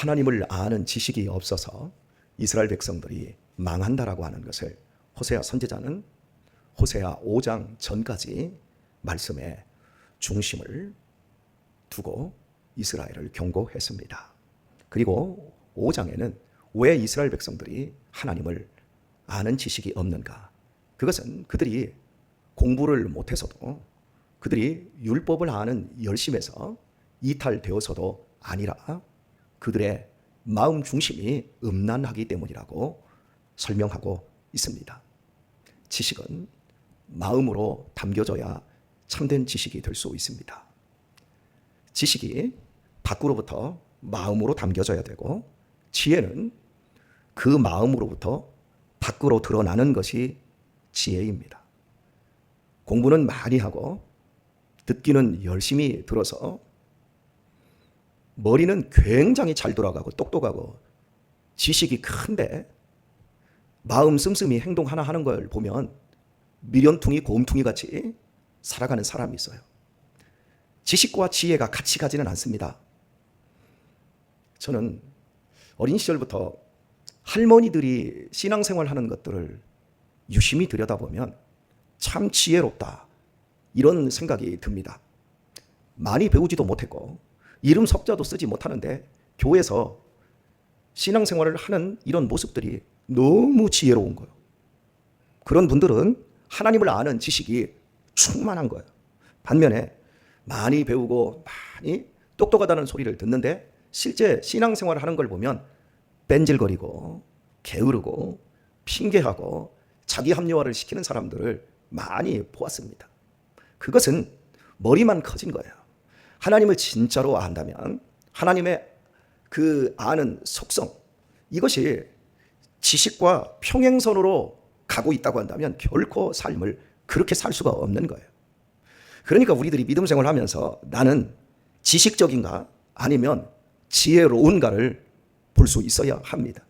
하나님을 아는 지식이 없어서 이스라엘 백성들이 망한다라고 하는 것을 호세아 선지자는 호세아 5장 전까지 말씀에 중심을 두고 이스라엘을 경고했습니다. 그리고 5장에는 왜 이스라엘 백성들이 하나님을 아는 지식이 없는가? 그것은 그들이 공부를 못해서도 그들이 율법을 아는 열심에서 이탈되어서도 아니라 그들의 마음 중심이 음란하기 때문이라고 설명하고 있습니다. 지식은 마음으로 담겨져야 참된 지식이 될 수 있습니다. 지식이 밖으로부터 마음으로 담겨져야 되고 지혜는 그 마음으로부터 밖으로 드러나는 것이 지혜입니다. 공부는 많이 하고 듣기는 열심히 들어서 머리는 굉장히 잘 돌아가고 똑똑하고 지식이 큰데 마음 씀씀이 행동 하나 하는 걸 보면 미련퉁이 곰퉁이 같이 살아가는 사람이 있어요. 지식과 지혜가 같이 가지는 않습니다. 저는 어린 시절부터 할머니들이 신앙생활 하는 것들을 유심히 들여다보면 참 지혜롭다 이런 생각이 듭니다. 많이 배우지도 못했고 이름 석자도 쓰지 못하는데 교회에서 신앙생활을 하는 이런 모습들이 너무 지혜로운 거예요. 그런 분들은 하나님을 아는 지식이 충만한 거예요. 반면에 많이 배우고 많이 똑똑하다는 소리를 듣는데 실제 신앙생활을 하는 걸 보면 뺀질거리고 게으르고 핑계하고 자기 합리화를 시키는 사람들을 많이 보았습니다. 그것은 머리만 커진 거예요. 하나님을 진짜로 안다면 하나님의 그 아는 속성 이것이 지식과 평행선으로 가고 있다고 한다면 결코 삶을 그렇게 살 수가 없는 거예요. 그러니까 우리들이 믿음 생활을 하면서 나는 지식적인가 아니면 지혜로운가를 볼 수 있어야 합니다.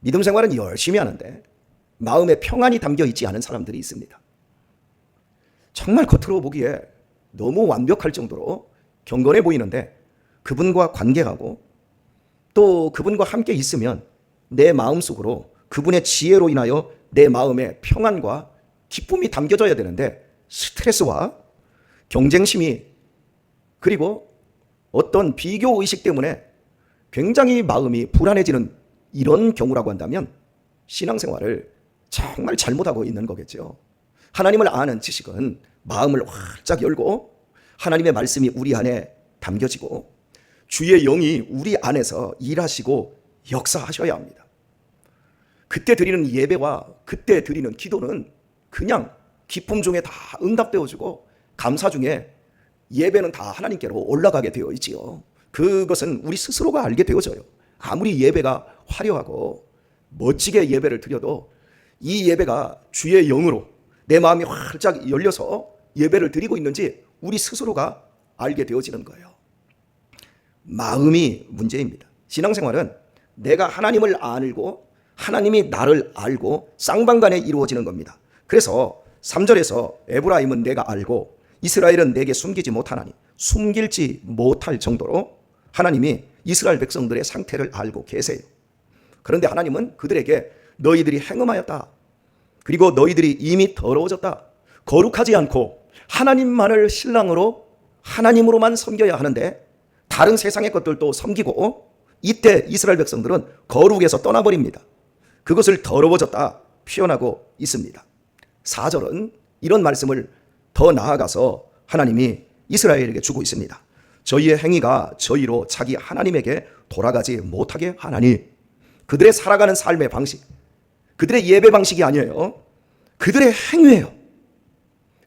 믿음 생활은 열심히 하는데 마음에 평안이 담겨 있지 않은 사람들이 있습니다. 정말 겉으로 보기에 너무 완벽할 정도로 경건해 보이는데 그분과 관계하고 또 그분과 함께 있으면 내 마음속으로 그분의 지혜로 인하여 내 마음에 평안과 기쁨이 담겨져야 되는데 스트레스와 경쟁심이 그리고 어떤 비교의식 때문에 굉장히 마음이 불안해지는 이런 경우라고 한다면 신앙생활을 정말 잘못하고 있는 거겠죠. 하나님을 아는 지식은 마음을 활짝 열고 하나님의 말씀이 우리 안에 담겨지고 주의 영이 우리 안에서 일하시고 역사하셔야 합니다. 그때 드리는 예배와 그때 드리는 기도는 그냥 기쁨 중에 다 응답되어지고 감사 중에 예배는 다 하나님께로 올라가게 되어 있지요. 그것은 우리 스스로가 알게 되어져요. 아무리 예배가 화려하고 멋지게 예배를 드려도 이 예배가 주의 영으로 내 마음이 활짝 열려서 예배를 드리고 있는지 우리 스스로가 알게 되어지는 거예요. 마음이 문제입니다. 신앙생활은 내가 하나님을 알고 하나님이 나를 알고 쌍방간에 이루어지는 겁니다. 그래서 3절에서 에브라임은 내가 알고 이스라엘은 내게 숨기지 못하나니 숨길지 못할 정도로 하나님이 이스라엘 백성들의 상태를 알고 계세요. 그런데 하나님은 그들에게 너희들이 행음하였다. 그리고 너희들이 이미 더러워졌다. 거룩하지 않고 하나님만을 신랑으로 하나님으로만 섬겨야 하는데 다른 세상의 것들도 섬기고 이때 이스라엘 백성들은 거룩에서 떠나버립니다. 그것을 더러워졌다 표현하고 있습니다. 4절은 이런 말씀을 더 나아가서 하나님이 이스라엘에게 주고 있습니다. 저희의 행위가 저희로 자기 하나님에게 돌아가지 못하게 하나니 그들의 살아가는 삶의 방식, 그들의 예배 방식이 아니에요. 그들의 행위예요.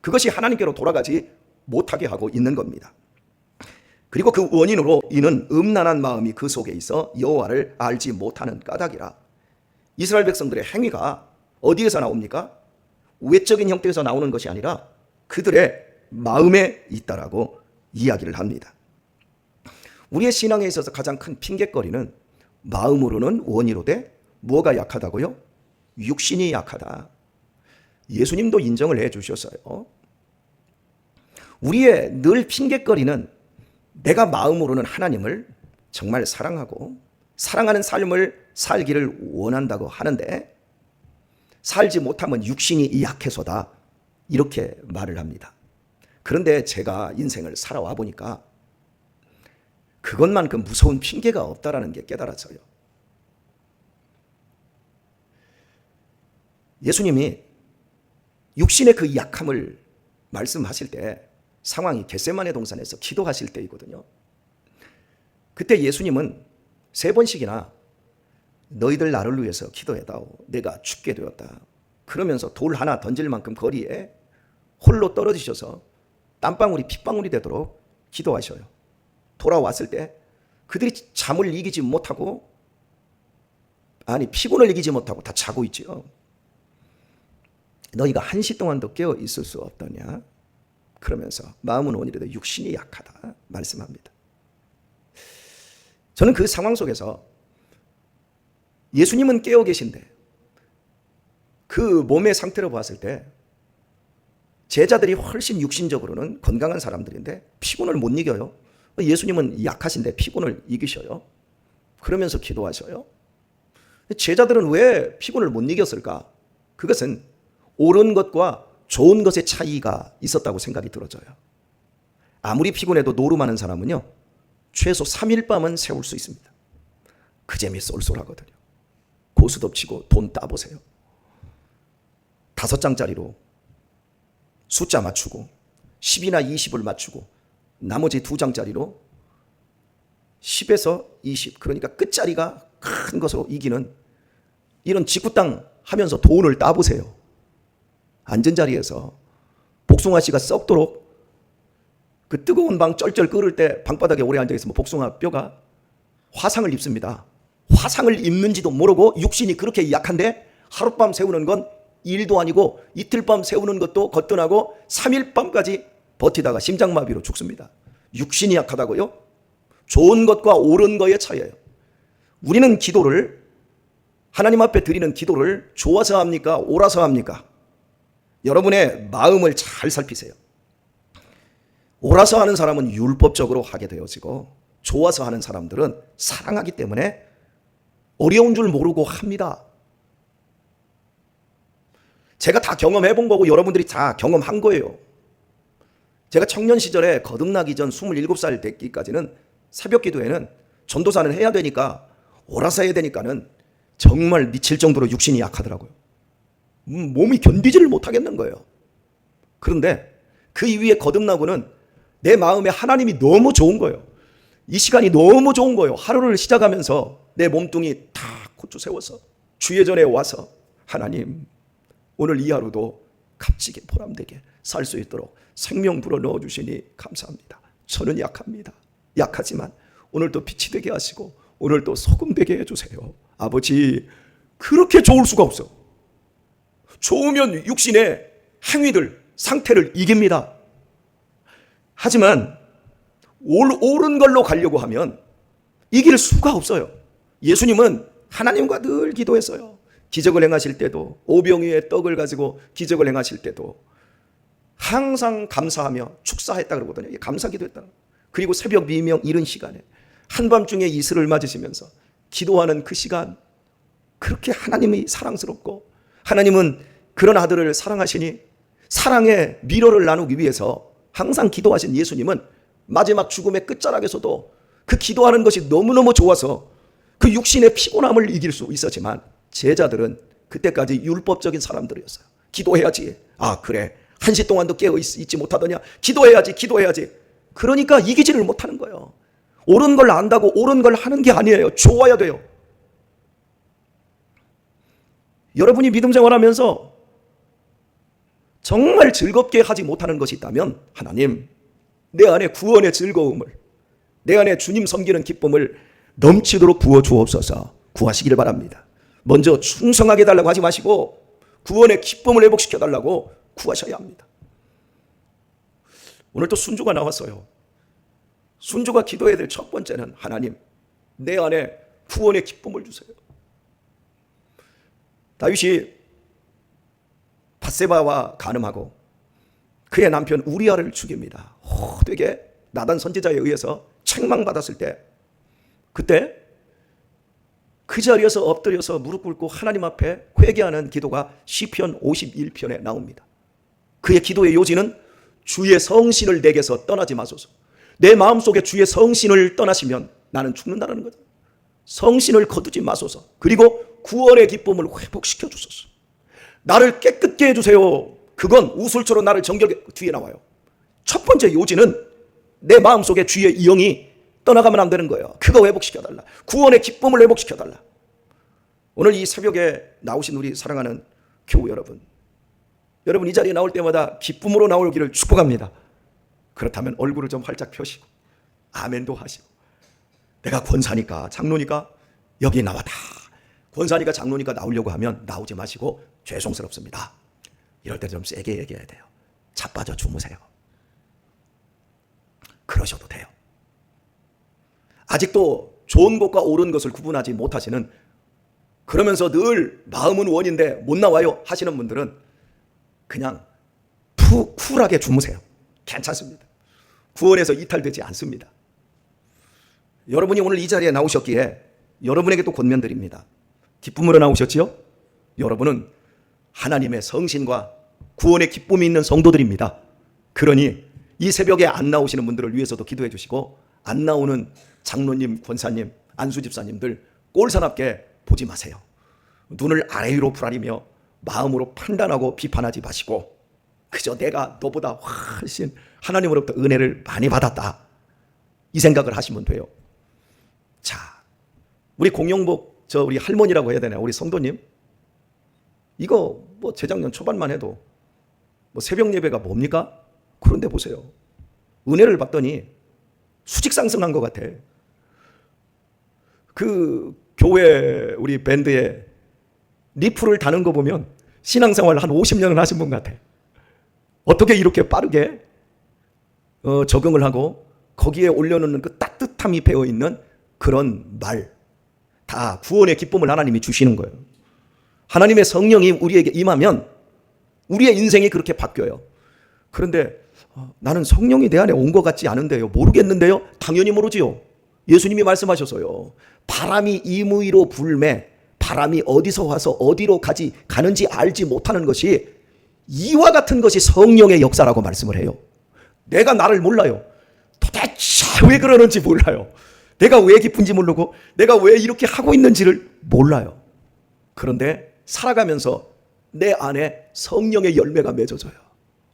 그것이 하나님께로 돌아가지 못하게 하고 있는 겁니다. 그리고 그 원인으로 이는 음란한 마음이 그 속에 있어 여호와를 알지 못하는 까닭이라. 이스라엘 백성들의 행위가 어디에서 나옵니까? 외적인 형태에서 나오는 것이 아니라 그들의 마음에 있다라고 이야기를 합니다. 우리의 신앙에 있어서 가장 큰 핑계거리는 마음으로는 원이로되 뭐가 약하다고요? 육신이 약하다. 예수님도 인정을 해 주셨어요. 우리의 늘 핑계거리는 내가 마음으로는 하나님을 정말 사랑하고 사랑하는 삶을 살기를 원한다고 하는데 살지 못하면 육신이 약해서다 이렇게 말을 합니다. 그런데 제가 인생을 살아와 보니까 그것만큼 무서운 핑계가 없다라는 게 깨달아져요. 예수님이 육신의 그 약함을 말씀하실 때 상황이 겟세마네 동산에서 기도하실 때이거든요. 그때 예수님은 3번씩이나 너희들 나를 위해서 기도해다오. 내가 죽게 되었다. 그러면서 돌 하나 던질 만큼 거리에 홀로 떨어지셔서 땀방울이 핏방울이 되도록 기도하셔요. 돌아왔을 때 그들이 잠을 이기지 못하고 피곤을 이기지 못하고 다 자고 있지요. 너희가 1시 동안도 깨어 있을 수 없더냐? 그러면서 마음은 오늘에도 육신이 약하다 말씀합니다. 저는 그 상황 속에서 예수님은 깨어 계신데 그 몸의 상태로 봤을 때 제자들이 훨씬 육신적으로는 건강한 사람들인데 피곤을 못 이겨요. 예수님은 약하신데 피곤을 이기셔요. 그러면서 기도하셔요. 제자들은 왜 피곤을 못 이겼을까? 그것은 옳은 것과 좋은 것의 차이가 있었다고 생각이 들어져요. 아무리 피곤해도 노름하는 사람은요, 최소 3일 밤은 세울 수 있습니다. 그 재미 쏠쏠하거든요. 고스톱치고 돈 따보세요. 5장짜리로 숫자 맞추고 10이나 20을 맞추고 나머지 2장짜리로 10에서 20, 그러니까 끝자리가 큰 것으로 이기는 이런 직구땅 하면서 돈을 따보세요. 앉은 자리에서 복숭아 씨가 썩도록 그 뜨거운 방 쩔쩔 끓을 때 방바닥에 오래 앉아있으면 복숭아 뼈가 화상을 입습니다. 화상을 입는지도 모르고 육신이 그렇게 약한데 하룻밤 세우는 건 일도 아니고 이틀밤 세우는 것도 거뜬하고 3일 밤까지 버티다가 심장마비로 죽습니다. 육신이 약하다고요? 좋은 것과 옳은 것의 차이예요. 우리는 기도를 하나님 앞에 드리는 기도를 좋아서 합니까? 옳아서 합니까? 여러분의 마음을 잘 살피세요. 옳아서 하는 사람은 율법적으로 하게 되어지고 좋아서 하는 사람들은 사랑하기 때문에 어려운 줄 모르고 합니다. 제가 다 경험해 본 거고 여러분들이 다 경험한 거예요. 제가 청년 시절에 거듭나기 전 27살 됐기까지는 새벽 기도에는 전도사는 해야 되니까 옳아서 해야 되니까는 정말 미칠 정도로 육신이 약하더라고요. 몸이 견디지를 못하겠는 거예요. 그런데 그 이후에 거듭나고는 내 마음에 하나님이 너무 좋은 거예요. 이 시간이 너무 좋은 거예요. 하루를 시작하면서 내 몸뚱이 다 고추 세워서 주의 전에 와서 하나님 오늘 이 하루도 값지게 보람되게 살 수 있도록 생명 불어 넣어주시니 감사합니다. 저는 약합니다. 약하지만 오늘도 빛이 되게 하시고 오늘도 소금 되게 해주세요. 아버지, 그렇게 좋을 수가 없어. 좋으면 육신의 행위들, 상태를 이깁니다. 하지만 옳은 걸로 가려고 하면 이길 수가 없어요. 예수님은 하나님과 늘 기도했어요. 기적을 행하실 때도, 오병 위에 떡을 가지고 기적을 행하실 때도 항상 감사하며 축사했다 그러거든요. 감사기도했다. 그리고 새벽 미명 이른 시간에 한밤중에 이슬을 맞으시면서 기도하는 그 시간, 그렇게 하나님이 사랑스럽고 하나님은 그런 아들을 사랑하시니 사랑의 미로를 나누기 위해서 항상 기도하신 예수님은 마지막 죽음의 끝자락에서도 그 기도하는 것이 너무너무 좋아서 그 육신의 피곤함을 이길 수 있었지만 제자들은 그때까지 율법적인 사람들이었어요. 기도해야지. 아, 그래. 1시 동안도 깨어 있지 못하더냐. 기도해야지. 그러니까 이기지를 못하는 거예요. 옳은 걸 안다고 옳은 걸 하는 게 아니에요. 좋아야 돼요. 여러분이 믿음 생활하면서 정말 즐겁게 하지 못하는 것이 있다면 하나님, 내 안에 구원의 즐거움을, 내 안에 주님 섬기는 기쁨을 넘치도록 부어주옵소서. 구하시기를 바랍니다. 먼저 충성하게 해달라고 하지 마시고 구원의 기쁨을 회복시켜달라고 구하셔야 합니다. 오늘 또 순조가 나왔어요. 순조가 기도해야 될 첫 번째는 하나님, 내 안에 구원의 기쁨을 주세요. 다윗이 밧세바와 간음하고 그의 남편 우리아를 죽입니다. 되게 나단 선지자에 의해서 책망받았을 때 그때 그 자리에서 엎드려서 무릎 꿇고 하나님 앞에 회개하는 기도가 시편 51편에 나옵니다. 그의 기도의 요지는 주의 성신을 내게서 떠나지 마소서. 내 마음속에 주의 성신을 떠나시면 나는 죽는다는 거죠. 성신을 거두지 마소서. 그리고 구원의 기쁨을 회복시켜 주소서. 나를 깨끗게 해주세요. 그건 우술초로 나를 정결하게, 뒤에 나와요. 첫 번째 요지는 내 마음속에 주의 영이 떠나가면 안 되는 거예요. 그거 회복시켜달라. 구원의 기쁨을 회복시켜달라. 오늘 이 새벽에 나오신 우리 사랑하는 교우 여러분, 여러분 이 자리에 나올 때마다 기쁨으로 나오기를 축복합니다. 그렇다면 얼굴을 좀 활짝 펴시고 아멘도 하시고, 내가 권사니까 장로니까 여기 나와다, 권사니까 장로니까 나오려고 하면 나오지 마시고 죄송스럽습니다. 이럴 때 좀 세게 얘기해야 돼요. 자빠져 주무세요. 그러셔도 돼요. 아직도 좋은 것과 옳은 것을 구분하지 못하시는, 그러면서 늘 마음은 원인데 못 나와요 하시는 분들은 그냥 쿨하게 주무세요. 괜찮습니다. 구원에서 이탈되지 않습니다. 여러분이 오늘 이 자리에 나오셨기에 여러분에게 또 권면드립니다. 기쁨으로 나오셨지요? 여러분은 하나님의 성신과 구원의 기쁨이 있는 성도들입니다. 그러니 이 새벽에 안 나오시는 분들을 위해서도 기도해 주시고, 안 나오는 장로님, 권사님, 안수집사님들 꼴사납게 보지 마세요. 눈을 아래 위로 부라리며 마음으로 판단하고 비판하지 마시고, 그저 내가 너보다 훨씬 하나님으로부터 은혜를 많이 받았다, 이 생각을 하시면 돼요. 자, 우리 공영복 우리 할머니라고 해야 되나, 우리 성도님, 이거 뭐 재작년 초반만 해도 뭐 새벽 예배가 뭡니까? 그런데 보세요. 은혜를 받더니 수직 상승한 것 같아. 그 교회 우리 밴드에 리프를 다는 거 보면 신앙생활 한 50년을 하신 분 같아. 어떻게 이렇게 빠르게 적응을 하고 거기에 올려놓는 그 따뜻함이 배어있는 그런 말, 다 구원의 기쁨을 하나님이 주시는 거예요. 하나님의 성령이 우리에게 임하면 우리의 인생이 그렇게 바뀌어요. 그런데 나는 성령이 내 안에 온 것 같지 않은데요, 모르겠는데요. 당연히 모르지요. 예수님이 말씀하셔서요, 바람이 임의로 불매, 바람이 어디서 와서 어디로 가는지 알지 못하는 것이 이와 같은 것이 성령의 역사라고 말씀을 해요. 내가 나를 몰라요. 도대체 왜 그러는지 몰라요. 내가 왜 기쁜지 모르고 내가 왜 이렇게 하고 있는지를 몰라요. 그런데 살아가면서 내 안에 성령의 열매가 맺어져요.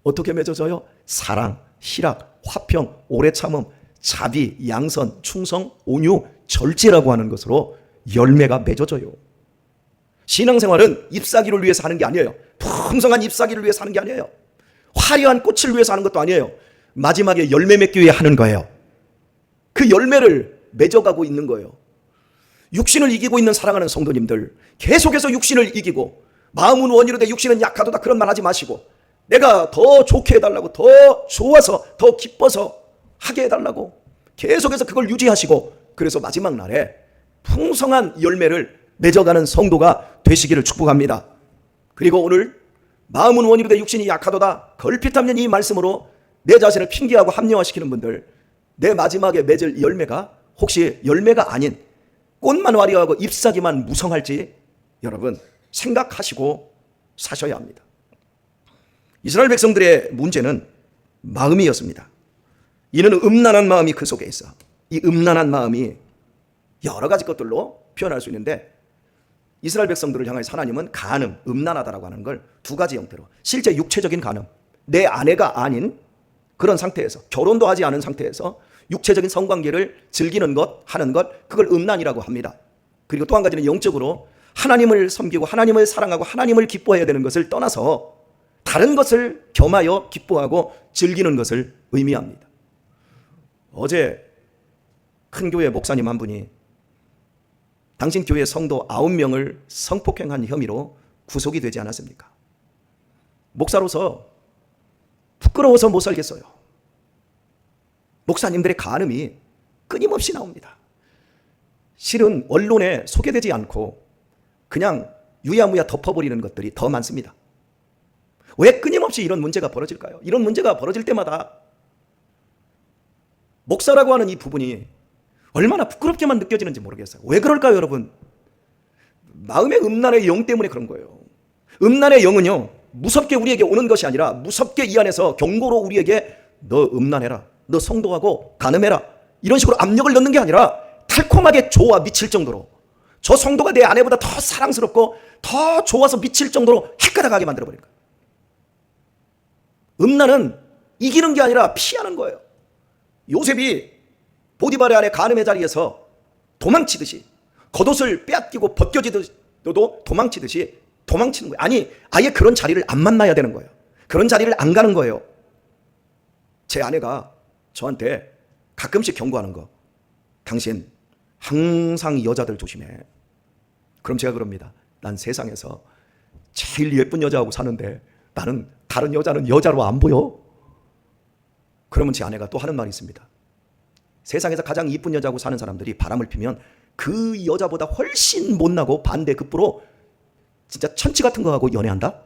어떻게 맺어져요? 사랑, 희락, 화평, 오래 참음, 자비, 양선, 충성, 온유, 절제라고 하는 것으로 열매가 맺어져요. 신앙생활은 잎사귀를 위해서 하는 게 아니에요. 풍성한 잎사귀를 위해서 하는 게 아니에요. 화려한 꽃을 위해서 하는 것도 아니에요. 마지막에 열매 맺기 위해 하는 거예요. 그 열매를 맺어가고 있는 거예요. 육신을 이기고 있는 사랑하는 성도님들, 계속해서 육신을 이기고 마음은 원이로되 육신은 약하도다, 그런 말 하지 마시고, 내가 더 좋게 해달라고, 더 좋아서, 더 기뻐서 하게 해달라고 계속해서 그걸 유지하시고, 그래서 마지막 날에 풍성한 열매를 맺어가는 성도가 되시기를 축복합니다. 그리고 오늘 마음은 원이로되 육신이 약하도다, 걸핏하면 이 말씀으로 내 자신을 핑계하고 합리화시키는 분들, 내 마지막에 맺을 열매가 혹시 열매가 아닌 꽃만 화려하고 잎사귀만 무성할지 여러분 생각하시고 사셔야 합니다. 이스라엘 백성들의 문제는 마음이었습니다. 이는 음란한 마음이 그 속에 있어. 이 음란한 마음이 여러 가지 것들로 표현할 수 있는데, 이스라엘 백성들을 향해서 하나님은 간음, 음란하다라고 하는 걸 두 가지 형태로, 실제 육체적인 간음, 내 아내가 아닌 그런 상태에서, 결혼도 하지 않은 상태에서 육체적인 성관계를 즐기는 것, 하는 것, 그걸 음란이라고 합니다. 그리고 또 한 가지는 영적으로 하나님을 섬기고 하나님을 사랑하고 하나님을 기뻐해야 되는 것을 떠나서 다른 것을 겸하여 기뻐하고 즐기는 것을 의미합니다. 어제 큰 교회 목사님 한 분이 당신 교회 성도 9명을 성폭행한 혐의로 구속이 되지 않았습니까? 목사로서 부끄러워서 못 살겠어요. 목사님들의 간음이 끊임없이 나옵니다. 실은 언론에 소개되지 않고 그냥 유야무야 덮어버리는 것들이 더 많습니다. 왜 끊임없이 이런 문제가 벌어질까요? 이런 문제가 벌어질 때마다 목사라고 하는 이 부분이 얼마나 부끄럽게만 느껴지는지 모르겠어요. 왜 그럴까요, 여러분? 마음의 음란의 영 때문에 그런 거예요. 음란의 영은요, 무섭게 우리에게 오는 것이 아니라 무섭게 이 안에서 경고로 우리에게 너 음란해라, 너 성도하고 간음해라, 이런 식으로 압력을 넣는 게 아니라 달콤하게 좋아 미칠 정도로, 저 성도가 내 아내보다 더 사랑스럽고 더 좋아서 미칠 정도로 헷가닥하게 만들어버린 거예요. 음란은 이기는 게 아니라 피하는 거예요. 요셉이 보디발의 아내 간음의 자리에서 도망치듯이, 겉옷을 빼앗기고 벗겨지듯도 도망치듯이 도망치는 거예요. 아니, 아예 그런 자리를 안 만나야 되는 거예요. 그런 자리를 안 가는 거예요. 제 아내가 저한테 가끔씩 경고하는 거, 당신 항상 여자들 조심해. 그럼 제가 그럽니다. 난 세상에서 제일 예쁜 여자하고 사는데 나는 다른 여자는 여자로 안 보여. 그러면 제 아내가 또 하는 말이 있습니다. 세상에서 가장 이쁜 여자하고 사는 사람들이 바람을 피면 그 여자보다 훨씬 못나고 반대급부로 진짜 천치 같은 거하고 연애한다?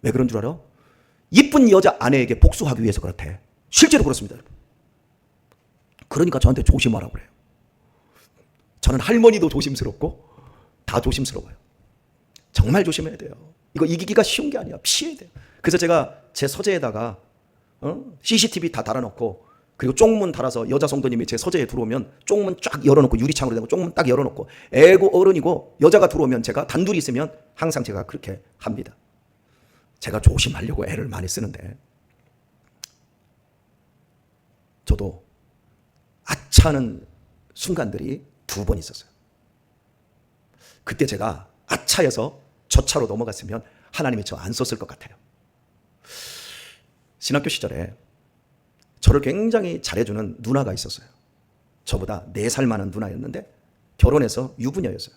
왜 그런 줄 알아? 이쁜 여자 아내에게 복수하기 위해서 그렇대. 실제로 그렇습니다. 그러니까 저한테 조심하라고 그래요. 저는 할머니도 조심스럽고 다 조심스러워요. 정말 조심해야 돼요. 이거 이기기가 쉬운 게 아니야. 피해야 돼요. 그래서 제가 제 서재에다가 CCTV 다 달아놓고, 그리고 쪽문 달아서 여자 성도님이 제 서재에 들어오면 쪽문 쫙 열어놓고, 유리창으로 된 거 쪽문 딱 열어놓고, 애고 어른이고 여자가 들어오면 제가 단둘이 있으면 항상 제가 그렇게 합니다. 제가 조심하려고 애를 많이 쓰는데, 저도 아차하는 순간들이 2번 있었어요. 그때 제가 아차해서 저차로 넘어갔으면 하나님이 저 안 썼을 것 같아요. 신학교 시절에 저를 굉장히 잘해주는 누나가 있었어요. 저보다 4살 많은 누나였는데 결혼해서 유부녀였어요.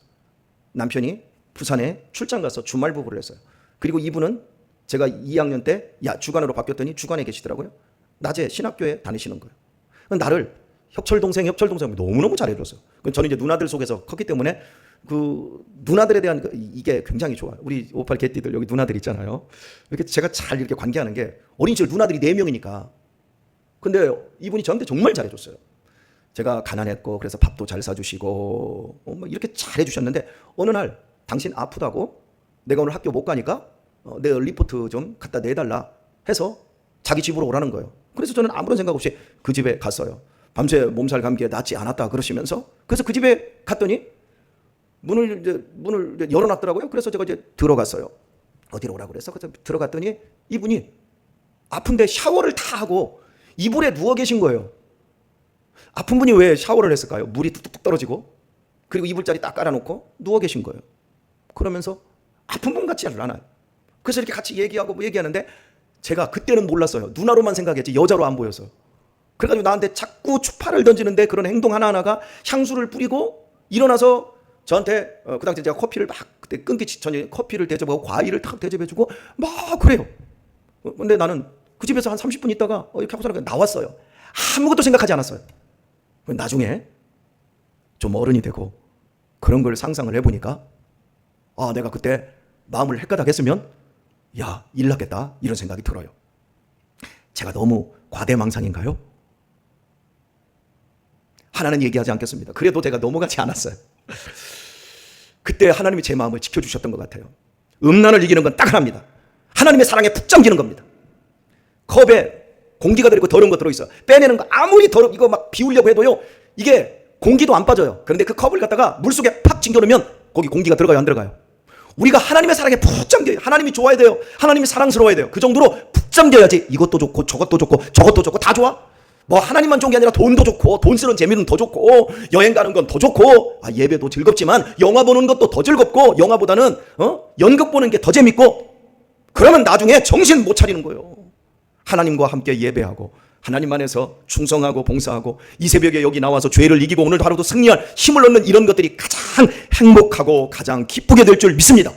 남편이 부산에 출장 가서 주말 부부를 했어요. 그리고 이분은 제가 2학년 때 주간으로 바뀌었더니 주간에 계시더라고요. 낮에 신학교에 다니시는 거예요. 나를 협철 동생 너무너무 잘해줬어요. 저는 이제 누나들 속에서 컸기 때문에 그 누나들에 대한 이게 굉장히 좋아요. 우리 58 개띠들 여기 누나들 있잖아요. 이렇게 제가 잘 이렇게 관계하는 게, 어린 시절 누나들이 4명이니까. 근데 이분이 저한테 정말 잘해줬어요. 제가 가난했고 그래서 밥도 잘 사주시고 뭐 이렇게 잘해주셨는데, 어느 날 당신 아프다고 내가 오늘 학교 못 가니까 내 리포트 좀 갖다 내달라 해서 자기 집으로 오라는 거예요. 그래서 저는 아무런 생각 없이 그 집에 갔어요. 밤새 몸살 감기에 낫지 않았다 그러시면서. 그래서 그 집에 갔더니 문을 열어놨더라고요. 그래서 제가 이제 들어갔어요. 어디로 오라고 그래서 들어갔더니 이분이 아픈데 샤워를 다 하고 이불에 누워 계신 거예요. 아픈 분이 왜 샤워를 했을까요? 물이 뚝뚝 떨어지고, 그리고 이불자리 딱 깔아놓고 누워 계신 거예요. 그러면서 아픈 분 같지 않아요. 그래서 이렇게 같이 얘기하고 뭐 얘기하는데, 제가 그때는 몰랐어요. 누나로만 생각했지 여자로 안 보여서. 그래가지고 나한테 자꾸 추파를 던지는데, 그런 행동 하나하나가 향수를 뿌리고 일어나서 저한테 그 당시 제가 커피를 막 그때 끊기 직전에 커피를 대접하고 과일을 탁 대접해주고 막 그래요. 근데 나는 그 집에서 한 30분 있다가 이렇게 하고 나왔어요. 아무것도 생각하지 않았어요. 나중에 좀 어른이 되고 그런 걸 상상을 해보니까, 내가 그때 마음을 헷가닥했으면 일 났겠다, 이런 생각이 들어요. 제가 너무 과대망상인가요? 하나는 얘기하지 않겠습니다. 그래도 제가 넘어가지 않았어요. 그때 하나님이 제 마음을 지켜주셨던 것 같아요. 음란을 이기는 건 딱 하나입니다. 하나님의 사랑에 푹 잠기는 겁니다. 컵에 공기가 들어있고 더러운 거 들어있어. 빼내는 거 아무리 이거 막 비우려고 해도요, 이게 공기도 안 빠져요. 그런데 그 컵을 갖다가 물속에 팍 징겨놓으면 거기 공기가 들어가요, 안 들어가요? 우리가 하나님의 사랑에 푹 잠겨요. 하나님이 좋아야 돼요. 하나님이 사랑스러워야 돼요. 그 정도로 푹 잠겨야지 이것도 좋고 저것도 좋고 저것도 좋고 다 좋아? 뭐 하나님만 좋은 게 아니라 돈도 좋고 돈 쓰는 재미는 더 좋고 여행 가는 건 더 좋고 예배도 즐겁지만 영화 보는 것도 더 즐겁고 영화보다는 연극 보는 게 더 재밌고, 그러면 나중에 정신 못 차리는 거예요. 하나님과 함께 예배하고 하나님 안에서 충성하고 봉사하고 이 새벽에 여기 나와서 죄를 이기고 오늘 하루도 승리할 힘을 얻는 이런 것들이 가장 행복하고 가장 기쁘게 될 줄 믿습니다.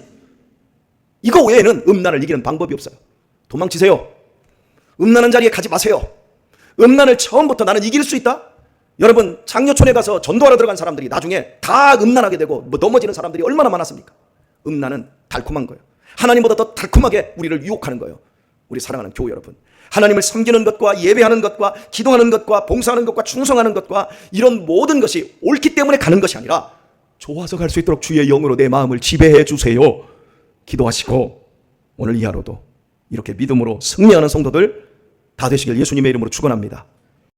이거 외에는 음란을 이기는 방법이 없어요. 도망치세요. 음란한 자리에 가지 마세요. 음란을 처음부터 나는 이길 수 있다? 여러분, 장려촌에 가서 전도하러 들어간 사람들이 나중에 다 음란하게 되고 넘어지는 사람들이 얼마나 많았습니까? 음란은 달콤한 거예요. 하나님보다 더 달콤하게 우리를 유혹하는 거예요. 우리 사랑하는 교회 여러분, 하나님을 섬기는 것과 예배하는 것과 기도하는 것과 봉사하는 것과 충성하는 것과 이런 모든 것이 옳기 때문에 가는 것이 아니라 좋아서 갈 수 있도록 주의 영으로 내 마음을 지배해 주세요. 기도하시고 오늘 이하로도 이렇게 믿음으로 승리하는 성도들 다 되시길 예수님의 이름으로 축원합니다.